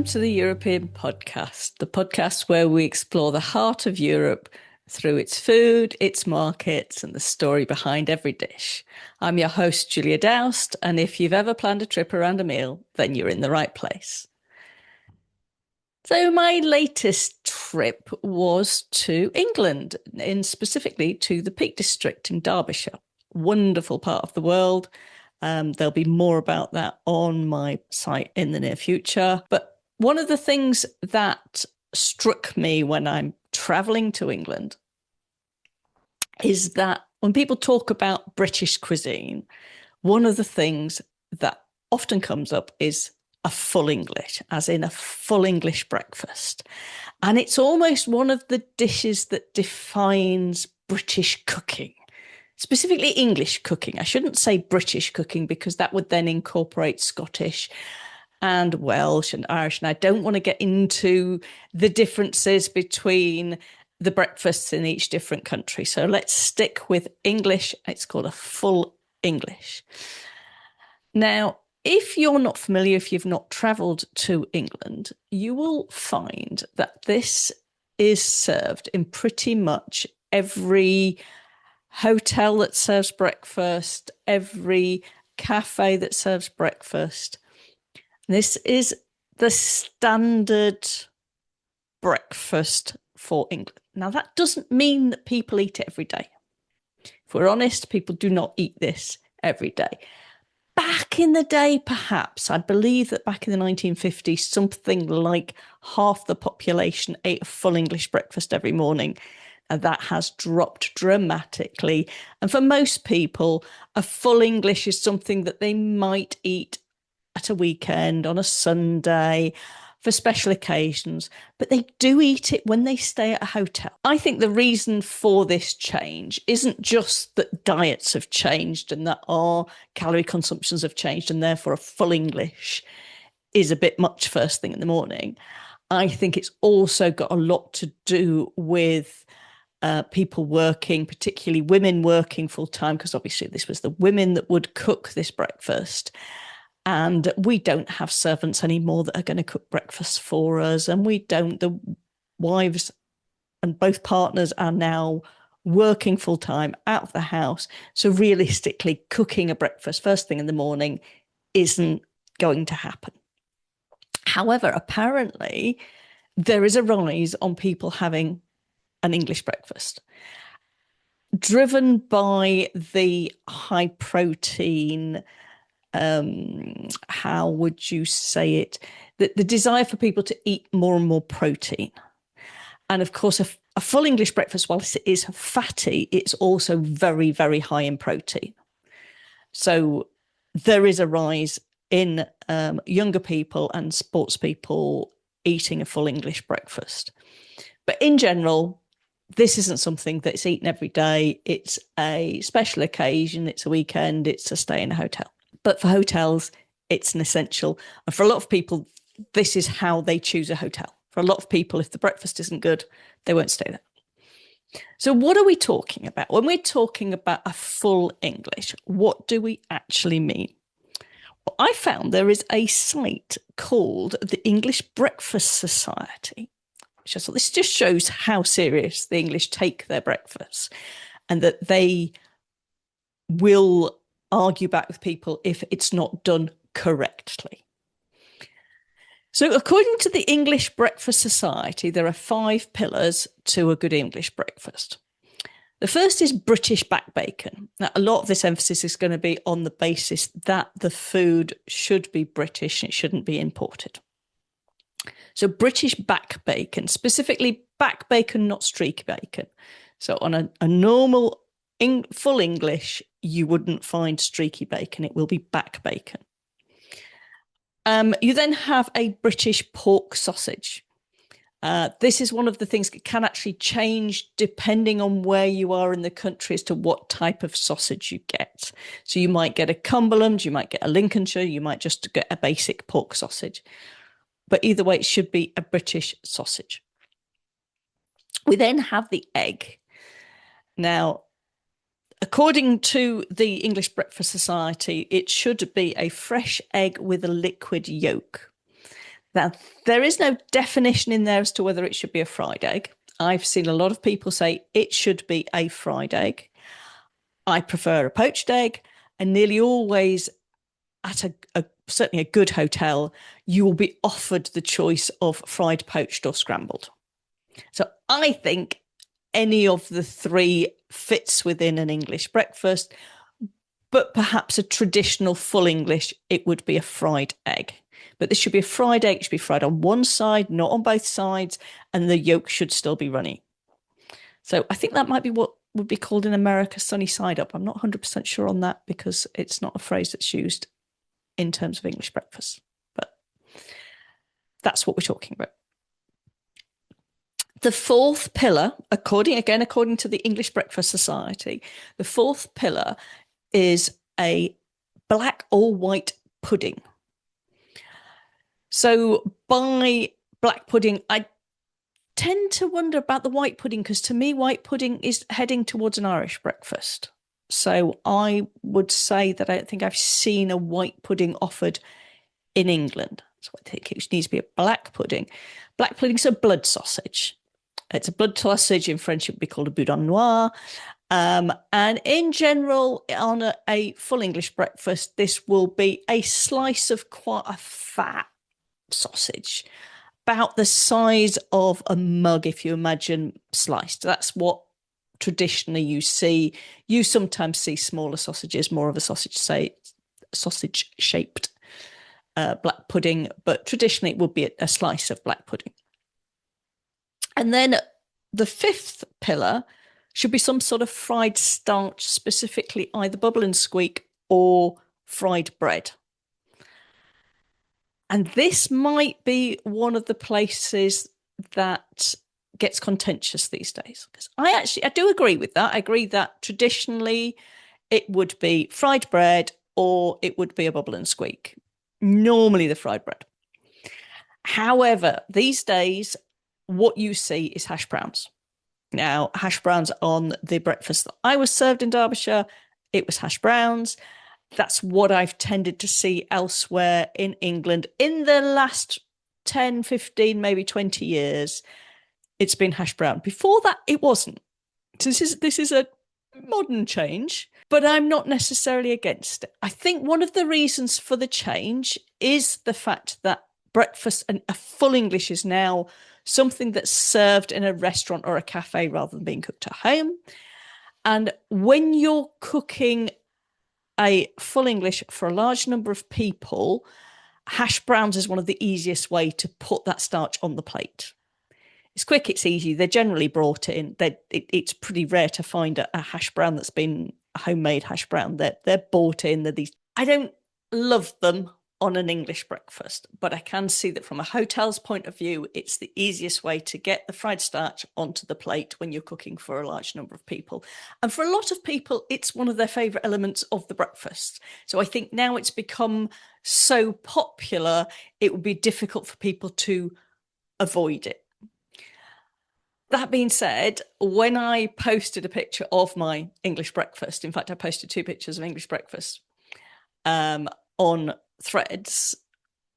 Welcome to the European Podcast, the podcast where we explore the heart of Europe through its food, its markets, and the story behind every dish. I'm your host, Julia Doust, and if you've ever planned a trip around a meal, then you're in the right place. So my latest trip was to England, specifically to the Peak District in Derbyshire. Wonderful part of the world. There'll be more about that on my site in the near future. But one of the things that struck me when I'm traveling to England is that when people talk about British cuisine, one of the things that often comes up is a full English, as in a full English breakfast. And it's almost one of the dishes that defines British cooking. Specifically English cooking. I shouldn't say British cooking because that would then incorporate Scottish and Welsh and Irish. And I don't want to get into the differences between the breakfasts in each different country. So let's stick with English. It's called a full English. Now, if you're not familiar, if you've not travelled to England, you will find that this is served in pretty much every hotel that serves breakfast, every cafe that serves breakfast. This is the standard breakfast for England. Now, that doesn't mean that people eat it every day. If we're honest, people do not eat this every day. Back in the day, perhaps, I believe that back in the 1950s, something like half the population ate a full English breakfast every morning. And that has dropped dramatically. And for most people, a full English is something that they might eat at a weekend, on a Sunday, for special occasions. But they do eat it when they stay at a hotel. I think the reason for this change isn't just that diets have changed and that our calorie consumptions have changed, and therefore a full English is a bit much first thing in the morning. I think it's also got a lot to do with people working, particularly women working full time, because obviously this was the women that would cook this breakfast. And we don't have servants anymore that are going to cook breakfast for us. And the wives and both partners are now working full time out of the house. So realistically, cooking a breakfast first thing in the morning isn't going to happen. However, apparently there is a rise on people having an English breakfast, driven by the high protein, how would you say it? The desire for people to eat more and more protein. And of course, a full English breakfast, whilst it is fatty, it's also very, very high in protein. So there is a rise in younger people and sports people eating a full English breakfast. But in general, this isn't something that's eaten every day. It's a special occasion. It's a weekend. It's a stay in a hotel. But for hotels, it's an essential. And for a lot of people, this is how they choose a hotel. For a lot of people, if the breakfast isn't good, they won't stay there. So what are we talking about? When we're talking about a full English, what do we actually mean? Well, I found there is a site called the English Breakfast Society. I thought this just shows how serious the English take their breakfasts, and that they will argue back with people if it's not done correctly. So according to the English Breakfast Society, there are 5 pillars to a good English breakfast. The first is British back bacon. Now, a lot of this emphasis is going to be on the basis that the food should be British and it shouldn't be imported. So British back bacon, specifically back bacon, not streaky bacon. So on a normal full English, you wouldn't find streaky bacon. It will be back bacon. You then have a British pork sausage. This is one of the things that can actually change depending on where you are in the country as to what type of sausage you get. So you might get a Cumberland, you might get a Lincolnshire, you might just get a basic pork sausage. But either way, it should be a British sausage. We then have the egg. Now, according to the English Breakfast Society, it should be a fresh egg with a liquid yolk. Now, there is no definition in there as to whether it should be a fried egg. I've seen a lot of people say it should be a fried egg. I prefer a poached egg, and nearly always at certainly a good hotel, you will be offered the choice of fried, poached, or scrambled. So I think any of the three fits within an English breakfast, but perhaps a traditional full English, it would be a fried egg. But this should be a fried egg. It should be fried on one side, not on both sides, and the yolk should still be runny. So I think that might be what would be called in America sunny side up. I'm not 100% sure on that because it's not a phrase that's used in terms of English breakfast. But that's what we're talking about. The fourth pillar, according to the English Breakfast Society, the fourth pillar is a black or white pudding. So by black pudding, I tend to wonder about the white pudding because to me, white pudding is heading towards an Irish breakfast. So I would say that I don't think I've seen a white pudding offered in England. So I think it needs to be a black pudding. Black pudding's a blood sausage. It's a blood sausage. In French, it would be called a boudin noir. And in general, on a full English breakfast, this will be a slice of quite a fat sausage, about the size of a mug, if you imagine, sliced. That's what traditionally you see. You sometimes see smaller sausages, more of a sausage-shaped black pudding, but traditionally it would be a slice of black pudding. And then the fifth pillar should be some sort of fried starch, specifically either bubble and squeak or fried bread. And this might be one of the places that gets contentious these days. Because I do agree with that. I agree that traditionally it would be fried bread or it would be a bubble and squeak. Normally the fried bread. However, these days, what you see is hash browns. Now, hash browns on the breakfast that I was served in Derbyshire, it was hash browns. That's what I've tended to see elsewhere in England in the last 10, 15, maybe 20 years. It's been hash brown. Before that, it wasn't. So this is a modern change, but I'm not necessarily against it. I think one of the reasons for the change is the fact that breakfast and a full English is now something that's served in a restaurant or a cafe rather than being cooked at home. And when you're cooking a full English for a large number of people, hash browns is one of the easiest way to put that starch on the plate. It's quick, it's easy. They're generally brought in. It's pretty rare to find a hash brown that's been a homemade hash brown. They're bought in. They're these. I don't love them on an English breakfast, but I can see that from a hotel's point of view, it's the easiest way to get the fried starch onto the plate when you're cooking for a large number of people. And for a lot of people, it's one of their favourite elements of the breakfast. So I think now it's become so popular, it would be difficult for people to avoid it. That being said, when I posted a picture of my English breakfast, in fact, I posted 2 pictures of English breakfast on Threads,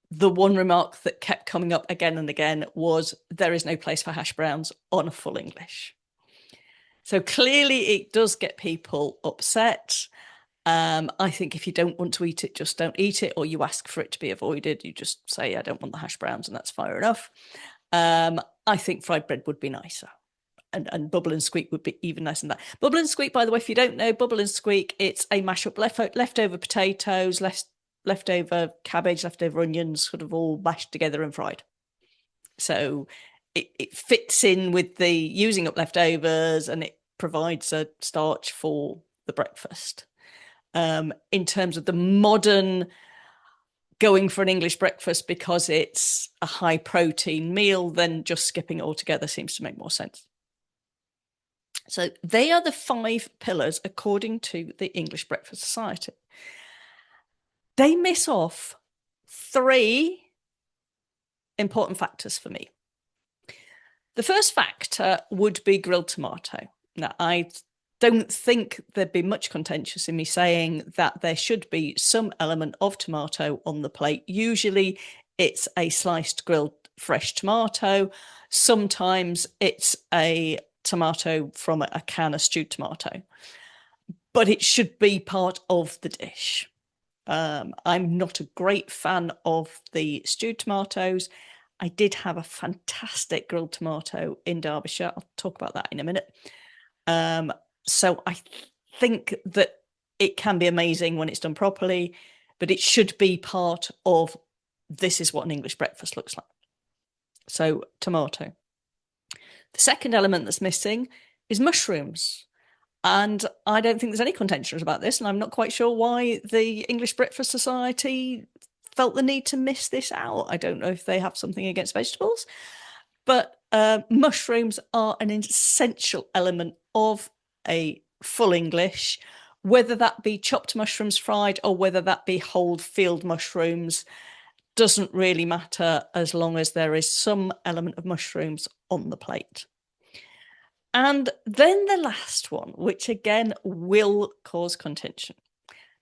the one remark that kept coming up again and again was there is no place for hash browns on a full English. So clearly it does get people upset. I think if you don't want to eat it, just don't eat it, or you ask for it to be avoided. You just say, I don't want the hash browns, and that's fair enough. I think fried bread would be nicer. And bubble and squeak would be even nicer than that. Bubble and squeak, by the way, if you don't know, bubble and squeak, it's a mashup leftover potatoes, leftover cabbage, leftover onions, sort of all mashed together and fried. So it fits in with the using up leftovers, and it provides a starch for the breakfast. In terms of the modern going for an English breakfast because it's a high protein meal, then just skipping it altogether seems to make more sense. So they are the 5 pillars according to the English Breakfast Society. They miss off 3 important factors for me. The first factor would be grilled tomato. Now, I don't think there'd be much contentious in me saying that there should be some element of tomato on the plate. Usually it's a sliced grilled fresh tomato. Sometimes it's a tomato from a can of stewed tomato, but it should be part of the dish. I'm not a great fan of the stewed tomatoes. I did have a fantastic grilled tomato in Derbyshire. I'll talk about that in a minute. So I think that it can be amazing when it's done properly, but it should be part of this is what an English breakfast looks like. So tomato. The second element that's missing is mushrooms. And I don't think there's any contention about this. And I'm not quite sure why the English Breakfast Society felt the need to miss this out. I don't know if they have something against vegetables, but mushrooms are an essential element of a full English, whether that be chopped mushrooms fried or whether that be whole field mushrooms, doesn't really matter as long as there is some element of mushrooms on the plate. And then the last one, which again will cause contention.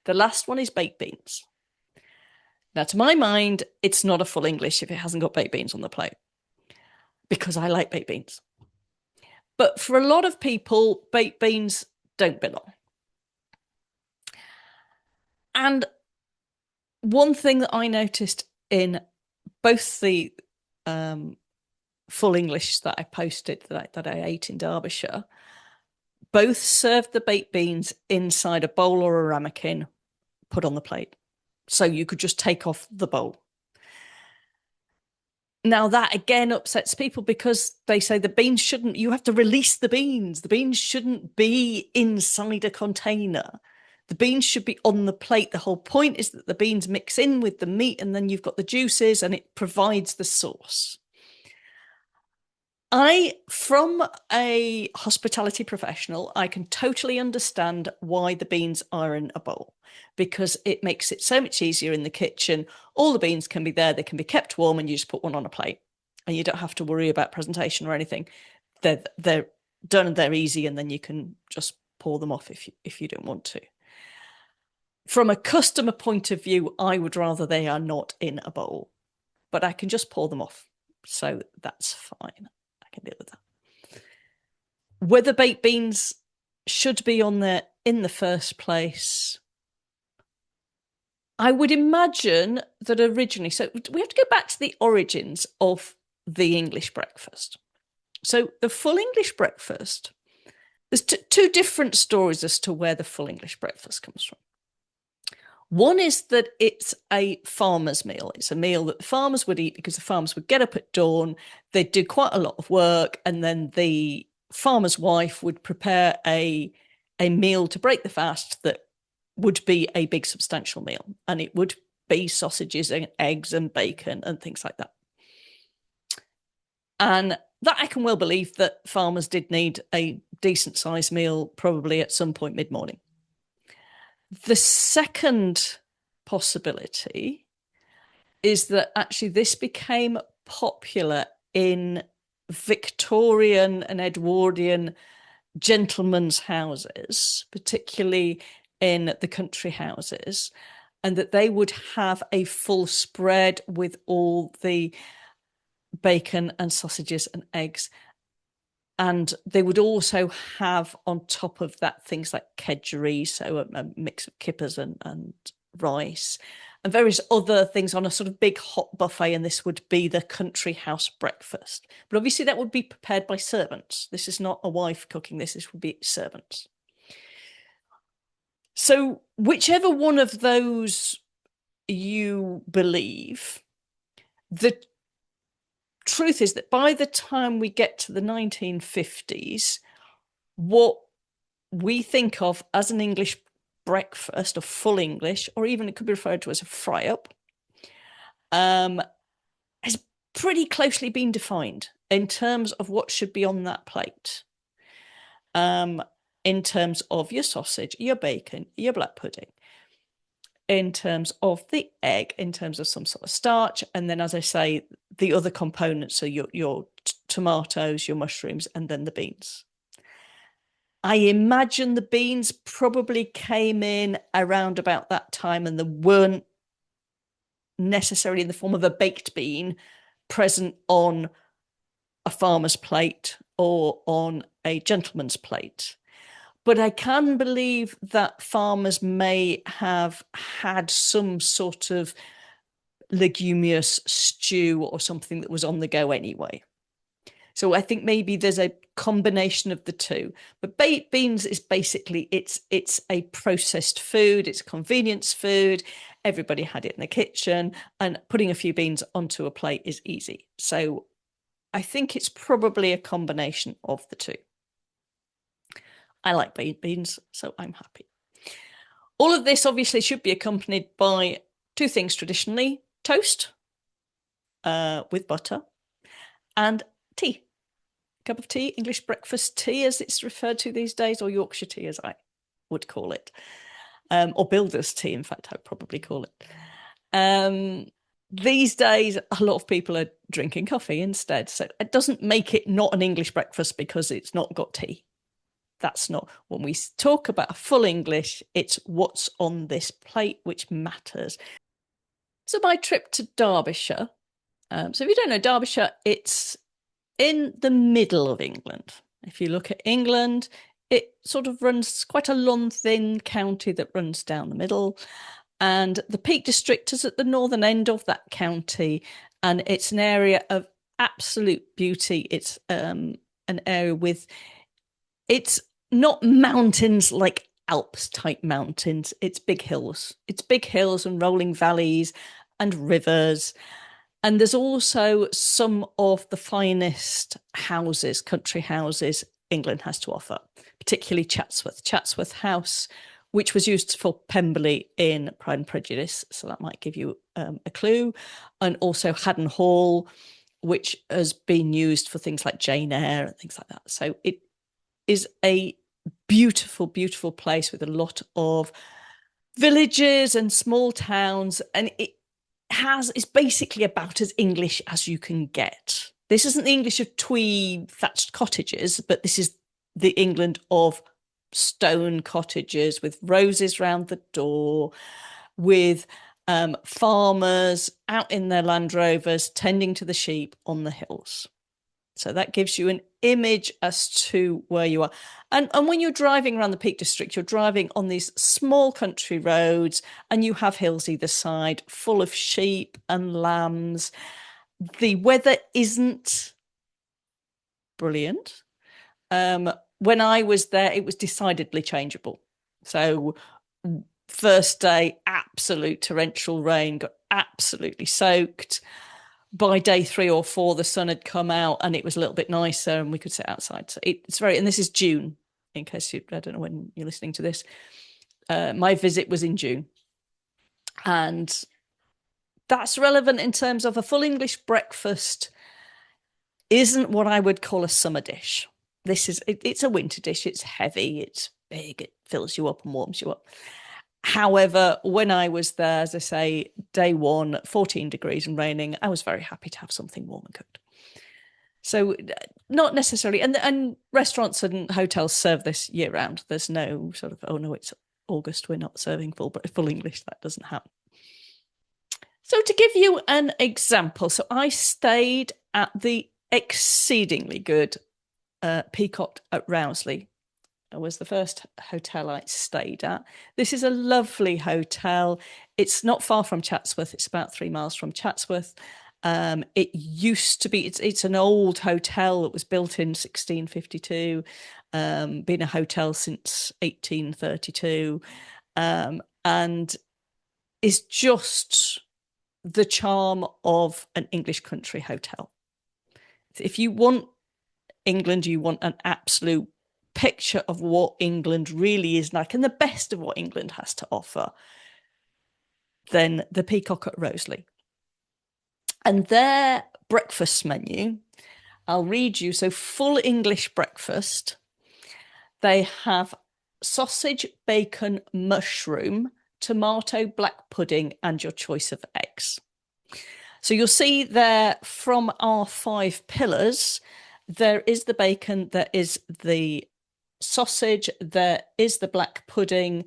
The last one is baked beans. Now, to my mind, it's not a full English if it hasn't got baked beans on the plate, because I like baked beans. But for a lot of people, baked beans don't belong. And one thing that I noticed in both the full English that I posted that I ate in Derbyshire, both served the baked beans inside a bowl or a ramekin put on the plate. So you could just take off the bowl. Now that again upsets people because they say the beans shouldn't, you have to release the beans. The beans shouldn't be inside a container. The beans should be on the plate. The whole point is that the beans mix in with the meat and then you've got the juices and it provides the sauce. From a hospitality professional, I can totally understand why the beans are in a bowl, because it makes it so much easier in the kitchen. All the beans can be there, they can be kept warm, and you just put one on a plate and you don't have to worry about presentation or anything. They're done, they're easy, and then you can just pour them off if you don't want to. From a customer point of view, I would rather they are not in a bowl, but I can just pour them off. So that's fine. I can deal with that. Whether baked beans should be on there in the first place, I would imagine that originally, so we have to go back to the origins of the English breakfast. So the full English breakfast, there's two different stories as to where the full English breakfast comes from. One is that it's a farmer's meal. It's a meal that the farmers would eat because the farmers would get up at dawn, they'd do quite a lot of work, and then the farmer's wife would prepare a meal to break the fast that would be a big substantial meal. And it would be sausages and eggs and bacon and things like that. And that I can well believe that farmers did need a decent sized meal, probably at some point mid-morning. The second possibility is that actually this became popular in Victorian and Edwardian gentlemen's houses, particularly in the country houses, and that they would have a full spread with all the bacon and sausages and eggs. And they would also have on top of that things like kedgeree, so a mix of kippers and rice, and various other things on a sort of big hot buffet. And this would be the country house breakfast. But obviously that would be prepared by servants. This is not a wife cooking this. This would be servants. So whichever one of those you believe, the truth is that by the time we get to the 1950s, what we think of as an English breakfast, or full English, or even it could be referred to as a fry-up, has pretty closely been defined in terms of what should be on that plate. In terms of your sausage, your bacon, your black pudding, in terms of the egg, in terms of some sort of starch, and then, as I say, the other components, so your tomatoes, your mushrooms, and then the beans. I imagine the beans probably came in around about that time, and there weren't necessarily in the form of a baked bean present on a farmer's plate or on a gentleman's plate. But I can believe that farmers may have had some sort of leguminous stew or something that was on the go anyway. So I think maybe there's a combination of the two. But baked beans is basically it's a processed food, it's convenience food. Everybody had it in the kitchen, and putting a few beans onto a plate is easy. So I think it's probably a combination of the two. I like baked beans, so I'm happy. All of this obviously should be accompanied by two things traditionally: toast with butter and tea. Cup of tea, English breakfast tea as it's referred to these days, or Yorkshire tea as I would call it, or builder's tea, in fact, I'd probably call it. These days, a lot of people are drinking coffee instead. So it doesn't make it not an English breakfast because it's not got tea. That's not, when we talk about a full English, it's what's on this plate which matters. So my trip to Derbyshire, so if you don't know Derbyshire, it's in the middle of England. If you look at England, it sort of runs quite a long, thin county that runs down the middle. And the Peak District is at the northern end of that county. And it's an area of absolute beauty. It's an area with, it's not mountains like Alps type mountains. It's big hills. It's big hills and rolling valleys and rivers. And there's also some of the finest houses, country houses England has to offer, particularly Chatsworth. Chatsworth House, which was used for Pemberley in Pride and Prejudice. So that might give you a clue. And also Haddon Hall, which has been used for things like Jane Eyre and things like that. So it is a beautiful, beautiful place with a lot of villages and small towns. And it's basically about as English as you can get. This isn't the English of twee thatched cottages, but this is the England of stone cottages with roses round the door, with farmers out in their Land Rovers tending to the sheep on the hills. So that gives you an image as to where you are. And when you're driving around the Peak District, you're driving on these small country roads and you have hills either side full of sheep and lambs. The weather isn't brilliant. When I was there, it was decidedly changeable. So first day, absolute torrential rain, got absolutely soaked. By day 3 or 4, the sun had come out and it was a little bit nicer and we could sit outside. So it's very, and this is June, in case I don't know when you're listening to this. My visit was in June. And that's relevant in terms of a full English breakfast isn't what I would call a summer dish. It's a winter dish. It's heavy, it's big, it fills you up and warms you up. However, when I was there, as I say, day 1, 14 degrees and raining, I was very happy to have something warm and cooked. So not necessarily, and restaurants and hotels serve this year round. There's no sort of, oh no, it's August, we're not serving full English. That doesn't happen. So to give you an example, so I stayed at the exceedingly good Peacock at Rowsley. It was the first hotel I stayed at. This is a lovely hotel. It's not far from Chatsworth. It's about 3 miles from Chatsworth. It used to be, it's an old hotel that was built in 1652, been a hotel since 1832, and is just the charm of an English country hotel. If you want England, you want an absolute picture of what England really is like and the best of what England has to offer, then the Peacock at Rowsley. And their breakfast menu, I'll read you. So full English breakfast, they have sausage, bacon, mushroom, tomato, black pudding, and your choice of eggs. So you'll see there from our 5 pillars, there is the bacon, there is the sausage, there is the black pudding,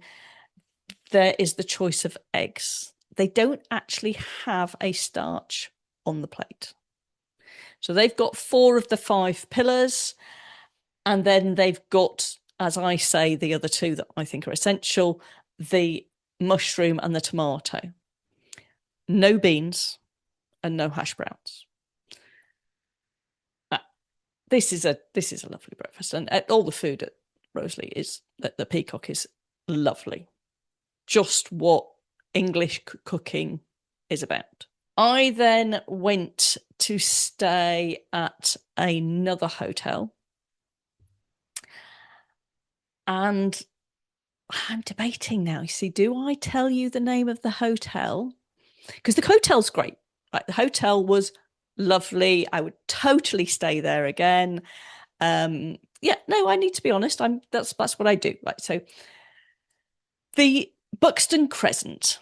there is the choice of eggs. they don't actually have a starch on the plate. So they've got 4 of the 5 pillars, and then they've got, as I say, the other 2 that I think are essential, the mushroom and the tomato. No beans and no hash browns. This is a lovely breakfast, and all the food at Roseley is at the Peacock is lovely. Just what English cooking is about. I then went to stay at another hotel, and I'm debating now. You see, do I tell you the name of the hotel? Because the hotel's great. Right? The hotel was lovely. I would totally stay there again. Yeah, no, I need to be honest. That's what I do. Right. So the Buxton Crescent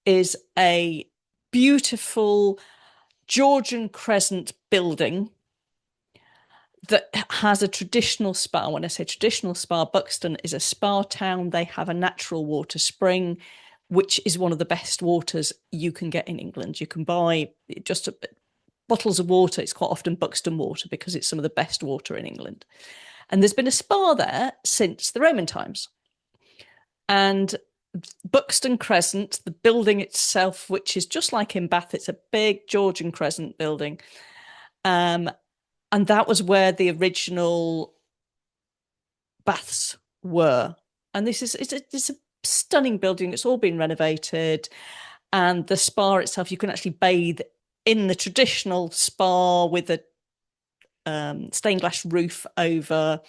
is a beautiful Georgian crescent building that has a traditional spa. When I say traditional spa, Buxton is a spa town. They have a natural water spring, which is one of the best waters you can get in England. You can buy just bottles of water. It's quite often Buxton water because it's some of the best water in England. And there's been a spa there since the Roman times. And Buxton Crescent, the building itself, which is just like in Bath, it's a big Georgian crescent building. And that was where the original baths were. And it's a stunning building. It's all been renovated. And the spa itself, you can actually bathe in the traditional spa with a stained glass roof over,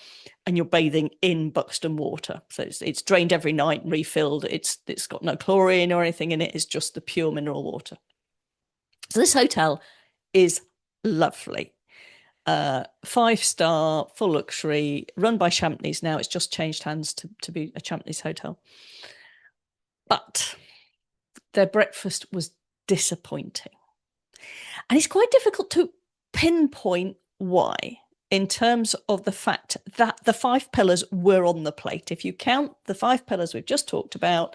and you're bathing in Buxton water. So it's drained every night, refilled. It's got no chlorine or anything in it. It's just the pure mineral water. So this hotel is lovely. 5-star, full luxury, run by Champneys now. It's just changed hands to be a Champneys hotel. But their breakfast was disappointing. And it's quite difficult to pinpoint why, in terms of the fact that the 5 pillars were on the plate. If you count the 5 pillars we've just talked about,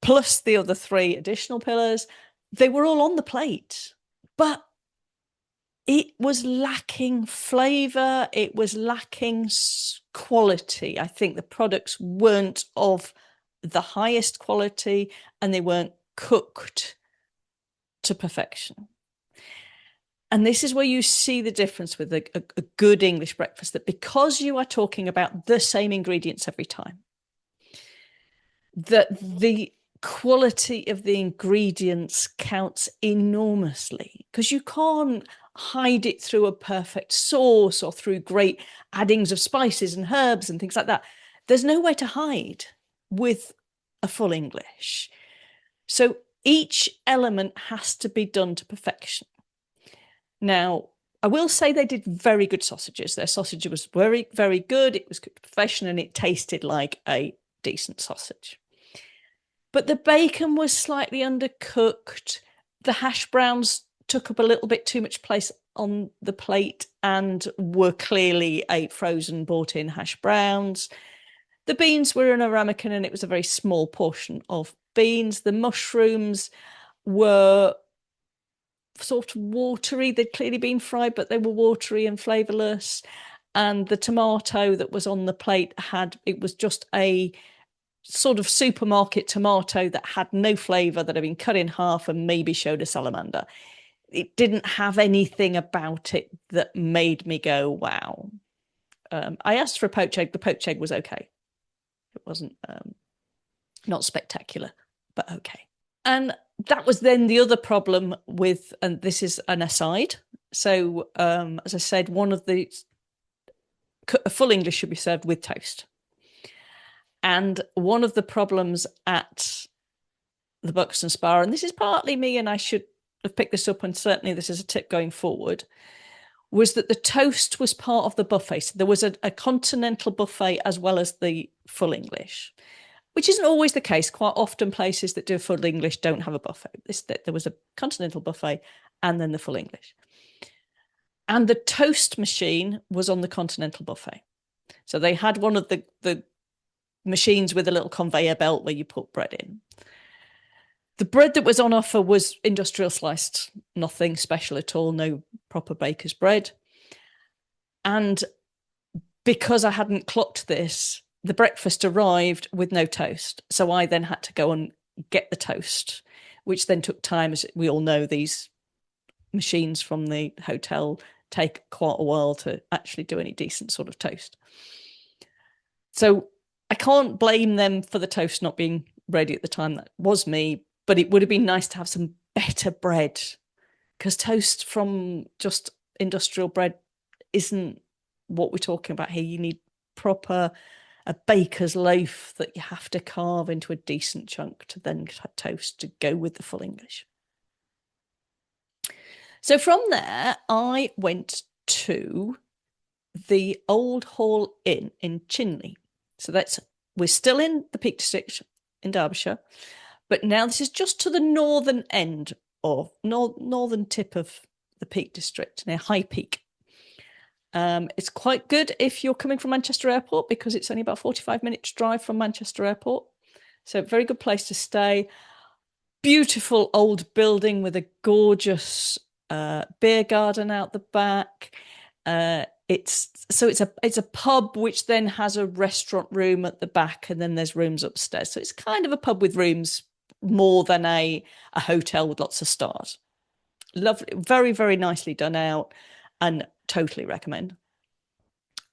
plus the other 3 additional pillars, they were all on the plate. But it was lacking flavour. It was lacking quality. I think the products weren't of the highest quality, and they weren't cooked to perfection. And this is where you see the difference with a good English breakfast, that because you are talking about the same ingredients every time, that the quality of the ingredients counts enormously, because you can't hide it through a perfect sauce or through great addings of spices and herbs and things like that. There's nowhere to hide with a full English. So each element has to be done to perfection. Now, I will say they did very good sausages. Their sausage was very, very good. It was cooked to perfection, and it tasted like a decent sausage. But the bacon was slightly undercooked. The hash browns took up a little bit too much place on the plate and were clearly a frozen, bought-in hash browns. The beans were in a ramekin, and it was a very small portion of beans. The mushrooms were sort of watery. They'd clearly been fried, but they were watery and flavourless. And the tomato that was on the plate it was just a sort of supermarket tomato that had no flavour, that had been cut in half and maybe showed a salamander. It didn't have anything about it that made me go, wow. I asked for a poached egg. The poached egg was okay. It wasn't not spectacular, but okay. And that was then the other problem with, and this is an aside. So, as I said, a full English should be served with toast. And one of the problems at the Buxton Spa, and this is partly me, and I should have picked this up, and certainly this is a tip going forward, was that the toast was part of the buffet. So there was a continental buffet as well as the full English, which isn't always the case. Quite often places that do full English don't have a buffet. There was a continental buffet and then the full English. And the toast machine was on the continental buffet. So they had one of the machines with a little conveyor belt where you put bread in. The bread that was on offer was industrial sliced, nothing special at all, no proper baker's bread. And because I hadn't clocked this, the breakfast arrived with no toast. So I then had to go and get the toast, which then took time. As we all know, these machines from the hotel take quite a while to actually do any decent sort of toast. So I can't blame them for the toast not being ready at the time. That was me, but it would have been nice to have some better bread, because toast from just industrial bread isn't what we're talking about here. You need proper a baker's loaf that you have to carve into a decent chunk to then toast to go with the full English. So from there, I went to the Old Hall Inn in Chinley. So we're still in the Peak District in Derbyshire, but now this is just to the northern end of northern tip of the Peak District near High Peak. It's quite good if you're coming from Manchester Airport, because it's only about 45 minutes drive from Manchester Airport. So very good place to stay. Beautiful old building with a gorgeous beer garden out the back. It's a pub which then has a restaurant room at the back, and then there's rooms upstairs. So it's kind of a pub with rooms more than a hotel with lots of stars. Lovely, very, very nicely done out, and totally recommend.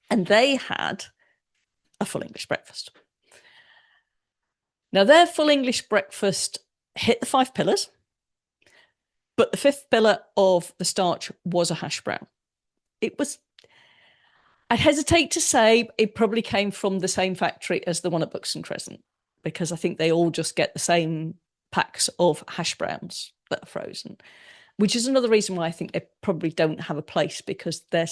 And they had a full English breakfast. Now, their full English breakfast hit the 5 pillars, but the 5th pillar of the starch was a hash brown. I'd hesitate to say it probably came from the same factory as the one at Buxton Crescent, because I think they all just get the same packs of hash browns that are frozen, which is another reason why I think they probably don't have a place, because they're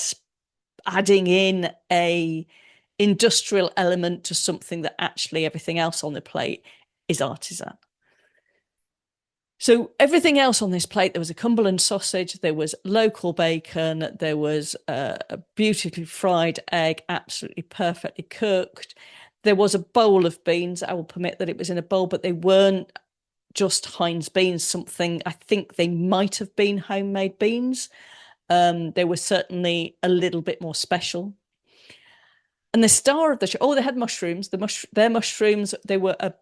adding in a industrial element to something that actually everything else on the plate is artisan. So everything else on this plate, there was a Cumberland sausage, there was local bacon, there was a beautifully fried egg, absolutely perfectly cooked. There was a bowl of beans. I will permit that it was in a bowl, but they weren't just Heinz beans, something I think they might have been homemade beans. They were certainly a little bit more special. And the star of the show, they had mushrooms. Their mushrooms, they were a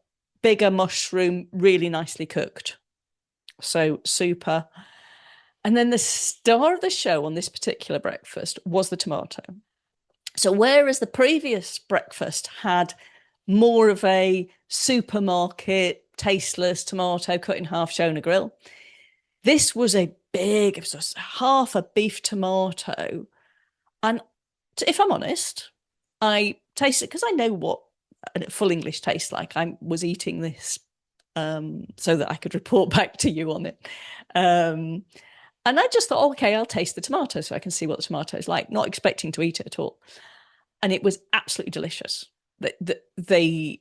bigger mushroom, really nicely cooked. So super. And then the star of the show on this particular breakfast was the tomato. So whereas the previous breakfast had more of a supermarket, tasteless tomato cut in half, shown a grill, this was a big, it was half a beef tomato. And if I'm honest, I tasted it because I know what a full English tastes like. I was eating this so that I could report back to you on it. And I just thought, okay, I'll taste the tomato so I can see what the tomato is like, not expecting to eat it at all. And it was absolutely delicious. The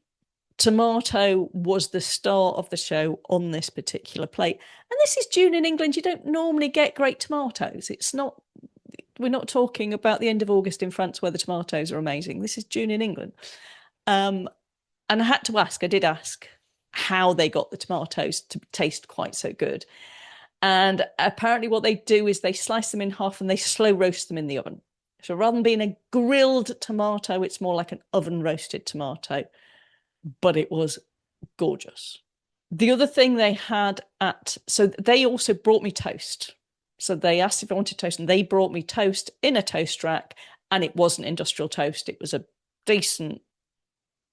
tomato was the star of the show on this particular plate. And this is June in England. You don't normally get great tomatoes. We're not talking about the end of August in France where the tomatoes are amazing. This is June in England. And I did ask how they got the tomatoes to taste quite so good. And apparently what they do is they slice them in half and they slow roast them in the oven. So rather than being a grilled tomato, it's more like an oven roasted tomato, but it was gorgeous. The other thing they had so they also brought me toast. So they asked if I wanted toast, and they brought me toast in a toast rack, and it wasn't industrial toast. It was a decent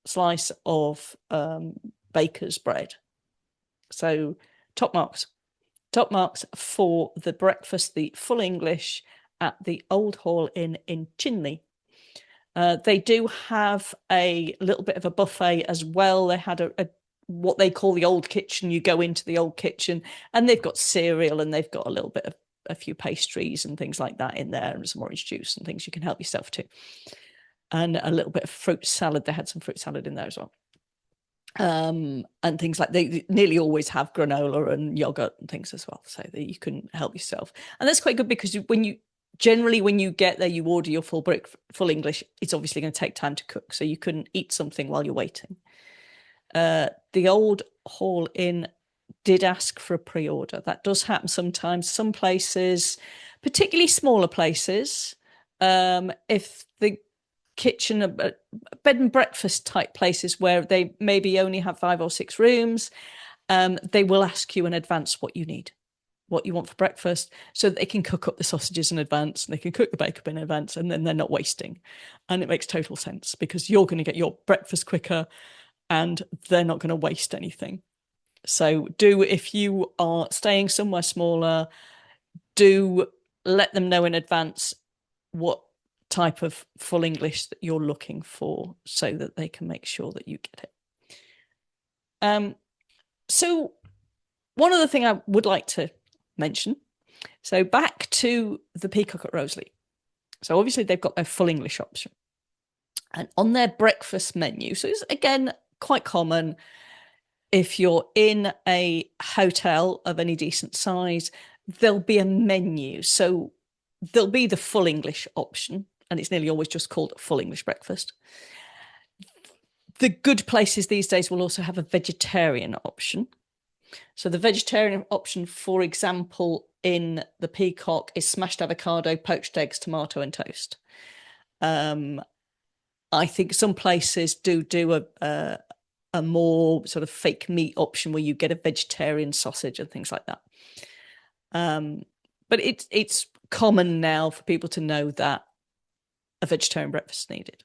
slice of baker's bread. So top marks for the breakfast, the full English at the Old Hall Inn in Chinley. They do have a little bit of a buffet as well. They had a what they call the old kitchen. You go into the old kitchen and they've got cereal and they've got a little bit of a few pastries and things like that in there, and some orange juice and things you can help yourself to. And a little bit of fruit salad. They had some fruit salad in there as well. And things like they nearly always have granola and yogurt and things as well, so that you can help yourself. And that's quite good, because when you get there, you order your full English, it's obviously going to take time to cook, so you can eat something while you're waiting. The Old Hall Inn did ask for a pre-order. That does happen sometimes. Some places, particularly smaller places, if the kitchen, bed and breakfast type places where they maybe only have 5 or 6 rooms, they will ask you in advance what you need, what you want for breakfast, so that they can cook up the sausages in advance and they can cook the bacon in advance, and then they're not wasting. And it makes total sense because you're going to get your breakfast quicker and they're not going to waste anything. So if you are staying somewhere smaller, do let them know in advance what type of full English that you're looking for so that they can make sure that you get it. So one other thing I would like to mention, so back to the Peacock at Roseley. So obviously they've got their full English option. And on their breakfast menu, so it's again quite common if you're in a hotel of any decent size, there'll be a menu. So there'll be the full English option, and it's nearly always just called a full English breakfast. The good places these days will also have a vegetarian option. So the vegetarian option, for example, in the Peacock is smashed avocado, poached eggs, tomato and toast. I think some places do a more sort of fake meat option where you get a vegetarian sausage and things like that. But it's common now for people to know that a vegetarian breakfast is needed.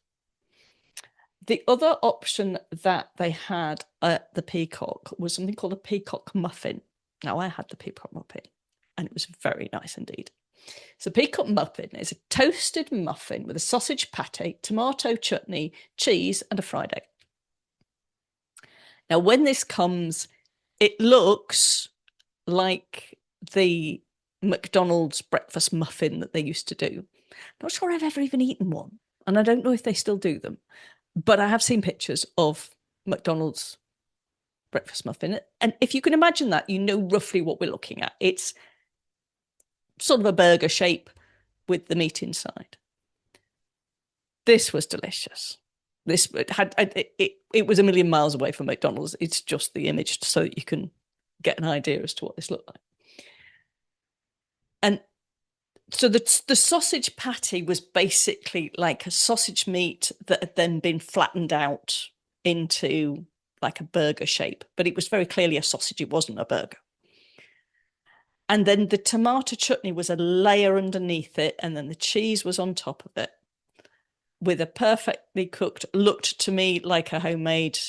The other option that they had at the Peacock was something called a peacock muffin. Now, I had the peacock muffin, and it was very nice indeed. So peacock muffin is a toasted muffin with a sausage patty, tomato chutney, cheese, and a fried egg. Now, when this comes, it looks like the McDonald's breakfast muffin that they used to do. Not sure I've ever even eaten one, and I don't know if they still do them. But I have seen pictures of McDonald's breakfast muffin. And if you can imagine that, you know roughly what we're looking at. It's sort of a burger shape with the meat inside. This was delicious. This had it was a million miles away from McDonald's. It's just the image so that you can get an idea as to what this looked like. And so the sausage patty was basically like a sausage meat that had then been flattened out into like a burger shape, but it was very clearly a sausage. It wasn't a burger. And then the tomato chutney was a layer underneath it, and then the cheese was on top of it with a perfectly cooked, looked to me like a homemade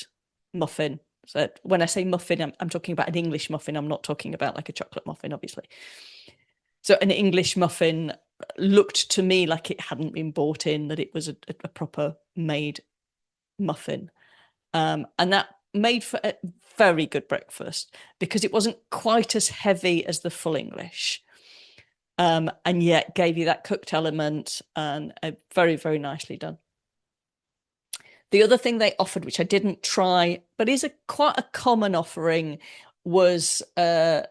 muffin. So when I say muffin, I'm talking about an English muffin. I'm not talking about like a chocolate muffin, obviously. So an English muffin looked to me like it hadn't been bought in, that it was a proper made muffin. And that made for a very good breakfast because it wasn't quite as heavy as the full English, and yet gave you that cooked element, and very, very nicely done. The other thing they offered, which I didn't try, but is quite a common offering, was a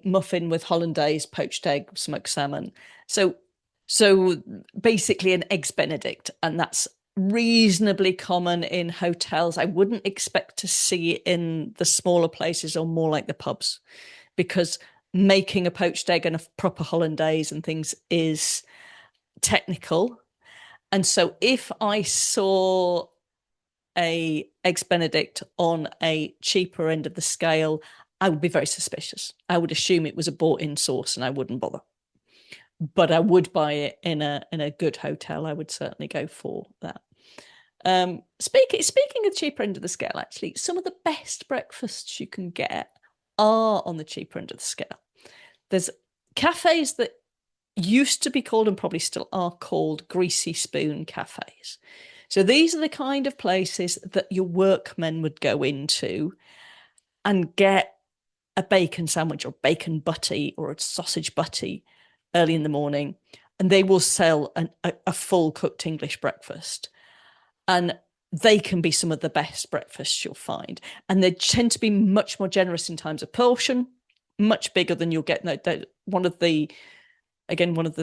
muffin with hollandaise, poached egg, smoked salmon. So basically an eggs Benedict, and that's reasonably common in hotels. I wouldn't expect to see it in the smaller places or more like the pubs, because making a poached egg and a proper hollandaise and things is technical. And so if I saw a eggs Benedict on a cheaper end of the scale, I would be very suspicious. I would assume it was a bought-in sauce and I wouldn't bother. But I would buy it in a good hotel. I would certainly go for that. Speaking of cheaper end of the scale, actually, some of the best breakfasts you can get are on the cheaper end of the scale. There's cafes that used to be called, and probably still are called, greasy spoon cafes. So these are the kind of places that your workmen would go into and get a bacon sandwich or bacon butty or a sausage butty early in the morning, and they will sell a full cooked English breakfast. And they can be some of the best breakfasts you'll find. And they tend to be much more generous in terms of portion, much bigger than you'll get. One of the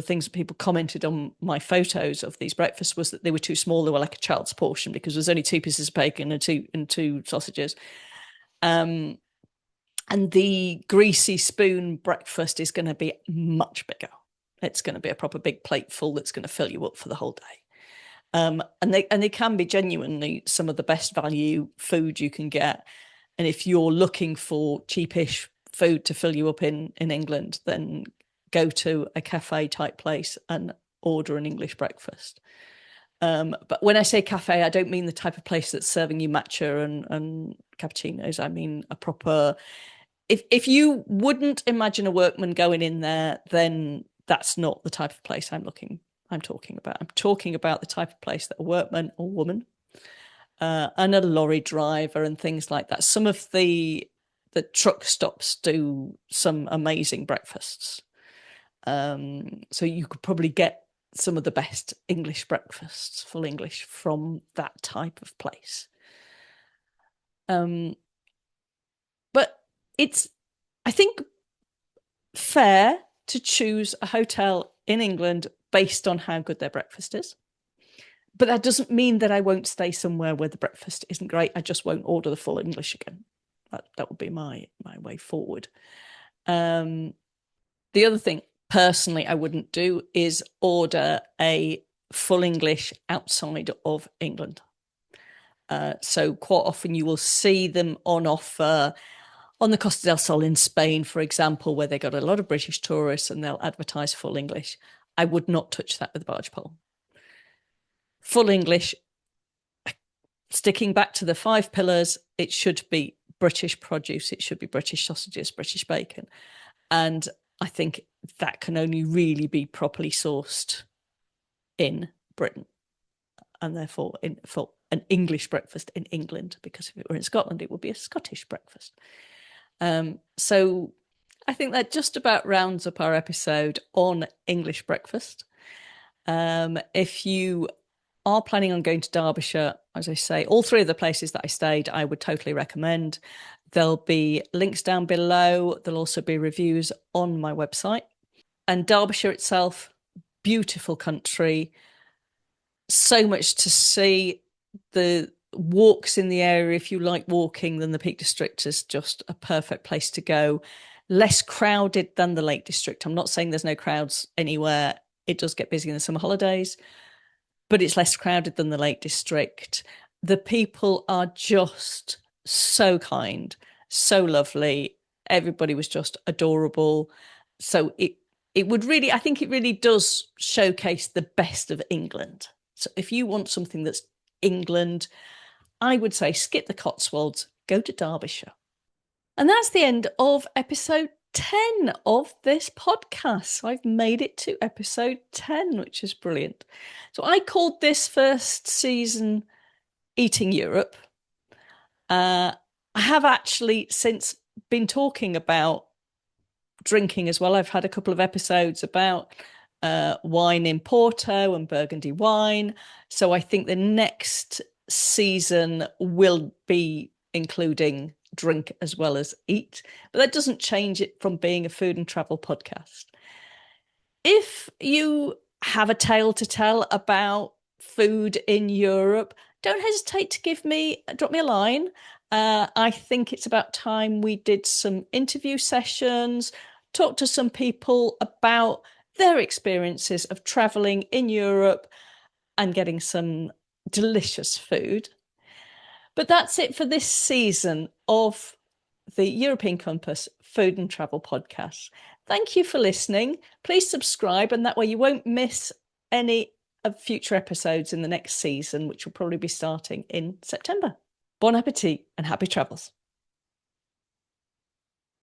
things that people commented on my photos of these breakfasts was that they were too small. They were like a child's portion because there's only 2 pieces of bacon and two sausages. And the greasy spoon breakfast is going to be much bigger. It's going to be a proper big plateful that's going to fill you up for the whole day. And they can be genuinely some of the best value food you can get. And if you're looking for cheapish food to fill you up in England, then go to a cafe type place and order an English breakfast. But when I say cafe, I don't mean the type of place that's serving you matcha and cappuccinos. I mean a proper. If you wouldn't imagine a workman going in there, then that's not the type of place I'm talking about. I'm talking about the type of place that a workman or woman and a lorry driver and things like that. Some of the truck stops do some amazing breakfasts. So you could probably get some of the best English breakfasts, full English, from that type of place. But it's, I think, fair to choose a hotel in England based on how good their breakfast is. But that doesn't mean that I won't stay somewhere where the breakfast isn't great. I just won't order the full English again. That would be my way forward. The other thing, personally, I wouldn't do is order a full English outside of England. So quite often you will see them on offer on the Costa del Sol in Spain, for example, where they got a lot of British tourists and they'll advertise full English. I would not touch that with a barge pole. Full English, sticking back to the 5 pillars, it should be British produce, it should be British sausages, British bacon. And I think that can only really be properly sourced in Britain, and therefore for an English breakfast in England, because if it were in Scotland, it would be a Scottish breakfast. So I think that just about rounds up our episode on English breakfast. If you are planning on going to Derbyshire, as I say, all 3 of the places that I stayed, I would totally recommend. There'll be links down below. There'll also be reviews on my website. And Derbyshire itself, beautiful country, so much to see. The walks in the area, if you like walking, then the Peak District is just a perfect place to go. Less crowded than the Lake District. I'm not saying there's no crowds anywhere. It does get busy in the summer holidays, but it's less crowded than the Lake District. The people are just so kind, so lovely. Everybody was just adorable. So it would really, I think it really does showcase the best of England. So if you want something that's England, I would say skip the Cotswolds, go to Derbyshire. And that's the end of episode 10 of this podcast. So I've made it to episode 10, which is brilliant. So I called this first season Eating Europe. I have actually since been talking about drinking as well. I've had a couple of episodes about wine in Porto and Burgundy wine. So I think the next season will be including drink as well as eat, but that doesn't change it from being a food and travel podcast. If you have a tale to tell about food in Europe, don't hesitate to drop me a line. I think it's about time we did some interview sessions, talk to some people about their experiences of traveling in Europe and getting some delicious food. But that's it for this season of the European Compass Food and Travel Podcast. Thank you for listening. Please subscribe, and that way you won't miss any of future episodes in the next season, which will probably be starting in September. Bon appetit and happy travels.